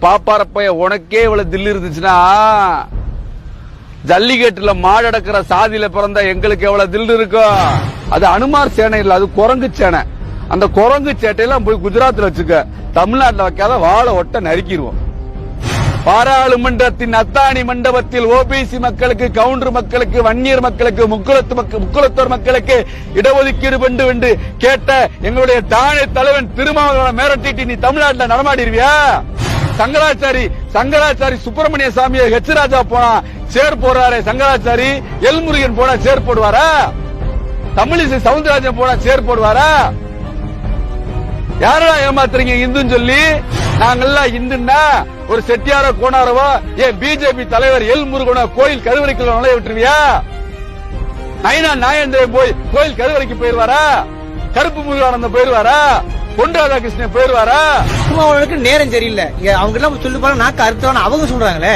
பாப்பாரப்பைய உனக்கே இவ்வளவு தில்லு இருந்துச்சுன்னா ஜல்லிக்கட்டுல மாடடக்கிற சாதியில பிறந்த எங்களுக்கு எவ்வளவு தில்லு இருக்கும். அது அனுமார் சேனை இல்ல, அது குரங்கு சேனை. அந்த குரங்கு சேட்டையெல்லாம் போய் குஜராத்ல வச்சுக்க, தமிழ்நாட்டில் வைக்காத வாழை ஒட்ட நறுக்கிடுவோம். பாராளுமன்றத்தின் அத்தானி மண்டபத்தில் ஓபிசி மக்களுக்கு, கவுண்டர் மக்களுக்கு, வன்னியர் மக்களுக்கு, முக்குளத்தோர் மக்களுக்கு இடஒதுக்கீடு என்று கேட்ட எங்களுடைய தானே தலைவன் திருமாவளவன் மிரட்டிட்டு நீ தமிழ்நாட்டில் நடமாடிருவியா? சங்கராச்சாரி சுப்பிரமணிய சாமியை ஹெச் ராஜா போனா சேர் போடுறாரு, சங்கராச்சாரி எல்முருகன் போனா சேர் போடுவாரா? தமிழிசை சவுந்தரராஜன் போனா சேர் போடுவாரா? யாரா ஏமாத்துறீங்க இந்துன்னு சொல்லி? நாங்கெல்லாம் இந்துன்னா ஒரு செட்டியாரோ கோணாரவோ ஏன் பிஜேபி தலைவர் எல் முருகனோ கோயில் கருவறைக்குள்ள நுழைய விட்டுருவியா? நயனா நாயந்திரன் போய் கோயில் கருவறைக்கு போயிருவாரா? கருப்பு முருகானந்தம் போயிருவாரா? பொன் ராதாகிருஷ்ணன் போயிருவாரா? அவங்களுக்கு நேரம் சரியில்லை, அவங்க எல்லாம் சொல்லி பாருங்க, நாக்கு அறுத்தவன அவங்க சொல்றாங்களே.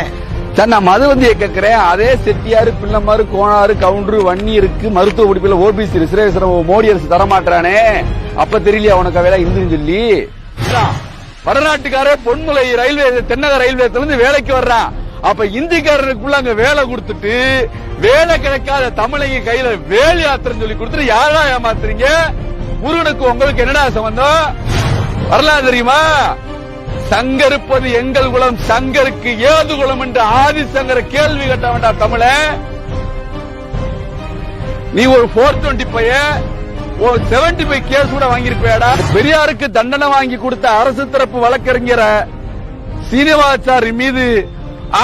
நான் மதுவந்தியை கேட்கிறேன். அதே செட்டியாரு, பிள்ளமாறு, கோணாறு, கவுண்டரு, வன்னியருக்கு மருத்துவ படிப்புல ஓபிசி ரிசர்வேஷன் மோடி அரசு தரமாட்டானே, அப்ப தெரியலையா உனக்கு வேலை இந்துன்னு சொல்லி? வடநாட்டுக்காரே பொன்முலை ரயில்வே தென்னக ரயில்வே வேலைக்கு வர்றான். அப்ப இந்திக்காரனுக்குள்ள அங்க வேலை கொடுத்துட்டு வேலை கிடைக்காத தமிழக கையில வேலை யாத்திரம் சொல்லி கொடுத்துட்டு யாரா ஏமாத்துறீங்க? முருகனுக்கு உங்களுக்கு என்னடா சம்பந்தம்? வரலாறு தெரியுமா? சங்கருப்பது எங்கள் குலம், சங்கருக்கு ஏது குலம் என்று ஆதிசங்கர கேள்வி கேட்ட வேண்டாம் தமிழ. நீ ஒரு 425 ஒரு 75 கேஸ் கூட வாங்கியிருப்பேடா. பெரியாருக்கு தண்டனை வாங்கி கொடுத்த அரசு தரப்பு வழக்கறிஞர் சீனிவாசாரி மீது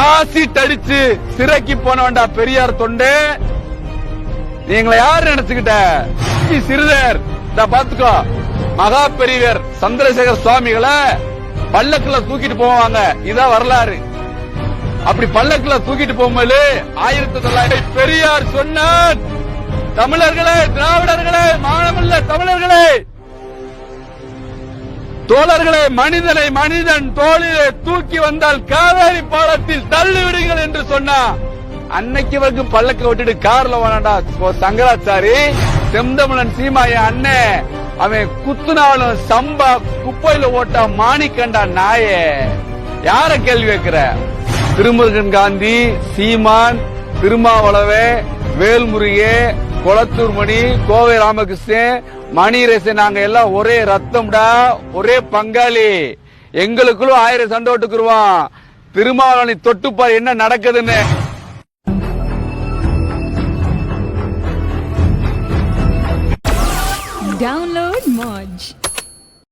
ஆசிட் அடிச்சு சிறைக்கு போன வேண்டாம் பெரியார் தொண்டே. நீங்களை யாரு நினைச்சுக்கிட்ட? சிறுதர் பாத்துக்கோ, மகா பெரியவர் சந்திரசேகர் சுவாமிகளை பல்லக்குல தூக்கிட்டு போவாங்க, இதான் வரலாறு. அப்படி பல்லக்குல தூக்கிட்டு போகும்போது 1900 பெரியார் சொன்னார், தமிழர்களே, திராவிடர்களே, மானமில்ல தமிழர்களே, தோழர்களே, மனிதனை மனிதன் தோளிலே தூக்கி வந்தால் காவேரி பாலத்தில் தள்ளி விடுங்கள் என்று சொன்னா. அன்னைக்கு வரைக்கும் பல்லக்க விட்டுட்டு கார்ல வேணாண்டா சங்கராச்சாரி. செந்தமிழன் சீமாய அண்ணன் அவன் குத்துனாலும் சம்பா குப்பையில ஓட்டா மாணிக்கண்டா நாயே. யார கேள்வி வைக்கிற? திருமுருகன் காந்தி, சீமான், திருமாவளவே, வேல்முருகே, கொளத்தூர் மணி, கோவை ராமகிருஷ்ணன், மணிரேசன், நாங்க எல்லாம் ஒரே ரத்தம்டா, ஒரே பங்காளி. எங்களுக்குள்ள 1000 சண்டை ஓட்டுக்குருவான். திருமாவளவனை தொட்டுப்பார் என்ன நடக்குதுன்னு. Download Moj.